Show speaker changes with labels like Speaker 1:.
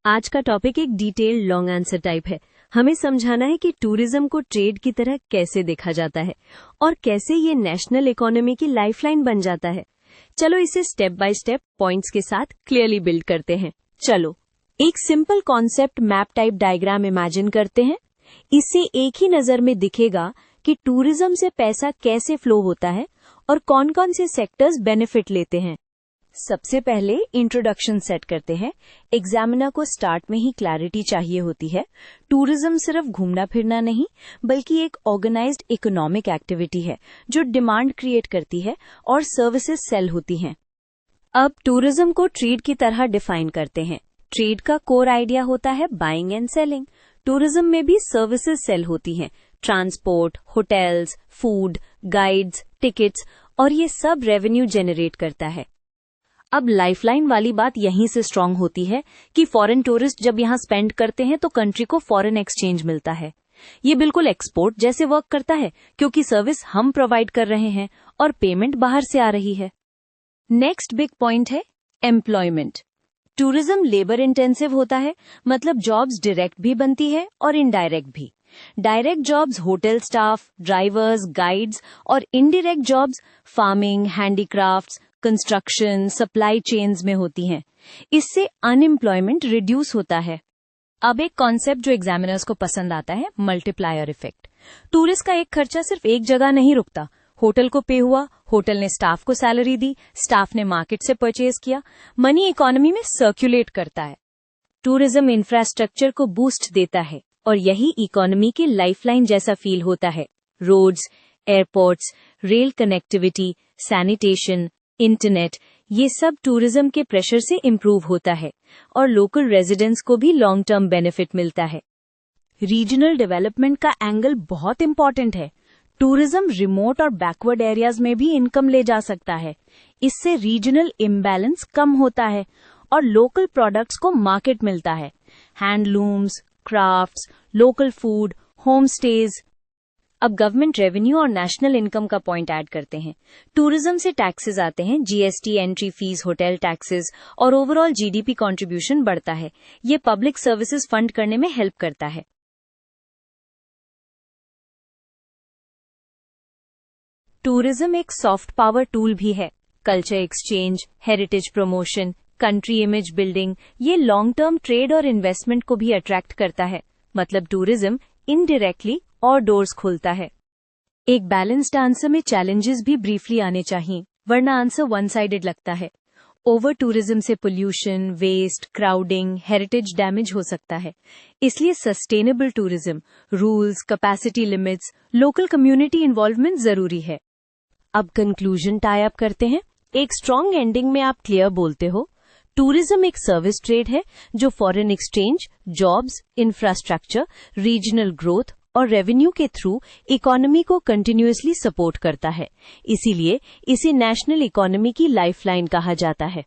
Speaker 1: आज का टॉपिक एक डिटेल्ड लॉन्ग आंसर टाइप है। हमें समझाना है कि टूरिज्म को ट्रेड की तरह कैसे देखा जाता है और कैसे ये नेशनल इकोनॉमी की लाइफलाइन बन जाता है। चलो इसे स्टेप बाय स्टेप पॉइंट्स के साथ क्लियरली बिल्ड करते हैं। चलो एक simple concept map type diagram imagine करते हैं। इससे एक ही नजर में दिखेगा कि टूरिज्म से पैसा कैसे फ्लो होता है और कौन कौन से सेक्टर्स बेनिफिट लेते हैं। सबसे पहले इंट्रोडक्शन सेट करते हैं। एग्जामिनर को स्टार्ट में ही क्लैरिटी चाहिए होती है। टूरिज्म सिर्फ घूमना फिरना नहीं बल्कि एक ऑर्गेनाइज्ड इकोनॉमिक एक्टिविटी है जो डिमांड क्रिएट करती है और सर्विसेज सेल होती हैं। अब टूरिज्म को ट्रेड की तरह डिफाइन करते हैं। ट्रेड का कोर आइडिया होता है बाइंग एंड सेलिंग। टूरिज्म में भी सर्विसेज सेल होती हैं, transport, hotels, food, guides, tickets, और ये सब रेवेन्यू जनरेट करता है। अब लाइफलाइन वाली बात यहीं से स्ट्रांग होती है कि फॉरेन टूरिस्ट जब यहाँ स्पेंड करते हैं तो कंट्री को फॉरेन एक्सचेंज मिलता है। ये बिल्कुल एक्सपोर्ट जैसे वर्क करता है क्योंकि सर्विस हम प्रोवाइड कर रहे हैं और पेमेंट बाहर से आ रही है। नेक्स्ट बिग पॉइंट है एम्प्लॉयमेंट। टूरिज्म लेबर इंटेंसिव होता है, मतलब जॉब्स डायरेक्ट भी बनती है और इनडायरेक्ट भी। Direct jobs hotel staff, drivers, guides, और indirect jobs farming, handicrafts, construction, supply chains में होती हैं। इससे अनएम्प्लॉयमेंट रिड्यूस होता है। अब एक कॉन्सेप्ट जो एग्जामिनर्स को पसंद आता है, मल्टीप्लायर इफेक्ट। टूरिस्ट का एक खर्चा सिर्फ एक जगह नहीं रुकता। होटल को पे हुआ, होटल ने स्टाफ को सैलरी दी, स्टाफ ने मार्केट से परचेज किया, मनी इकोनॉमी में सर्कुलेट करता है। टूरिज्म इंफ्रास्ट्रक्चर को बूस्ट देता है और यही इकोनॉमी की लाइफलाइन जैसा फील होता है। Roads, airports, rail connectivity, sanitation, internet, ये सब टूरिज्म के प्रेशर से इम्प्रूव होता है और लोकल रेजिडेंट्स को भी लॉन्ग टर्म बेनिफिट मिलता है। रीजनल डेवलपमेंट का एंगल बहुत इंपॉर्टेंट है। टूरिज्म रिमोट और बैकवर्ड एरियाज में भी इनकम ले जा सकता है। इससे रीजनल इम्बैलेंस कम होता है और लोकल प्रोडक्ट्स को मार्केट मिलता है। Handlooms, crafts, local food, home stage. अब गवर्नमेंट रेवेन्यू और नेशनल इनकम का पॉइंट ऐड करते हैं। टूरिज्म से टैक्सेस आते हैं, GST, entry fees, hotel taxes, और ओवरऑल जीडीपी कंट्रीब्यूशन बढ़ता है। ये पब्लिक सर्विसेज फंड करने में हेल्प करता है। टूरिज्म एक सॉफ्ट पावर टूल भी है। Culture exchange, heritage promotion, country image building, ये लॉन्ग टर्म ट्रेड और इन्वेस्टमेंट को भी अट्रैक्ट करता है। मतलब टूरिज्म इनडायरेक्टली और डोर्स खोलता है। एक बैलेंस्ड आंसर में चैलेंजेस भी ब्रीफली आने चाहिए, वरना आंसर वन साइडेड लगता है। ओवर टूरिज्म से pollution, waste, crowding, heritage damage हो सकता है। इसलिए sustainable tourism, rules, capacity limits, local community involvement जरूरी है। अब कंक्लूजन टाई अप करते हैं। एक स्ट्रॉन्ग एंडिंग में आप क्लियर बोलते हो, टूरिज्म एक सर्विस ट्रेड है जो foreign exchange, jobs, infrastructure, regional growth और रेवेन्यू के थ्रू इकोनॉमी को कंटिन्यूअसली सपोर्ट करता है। इसीलिए इसे नेशनल इकोनॉमी की लाइफलाइन कहा जाता है।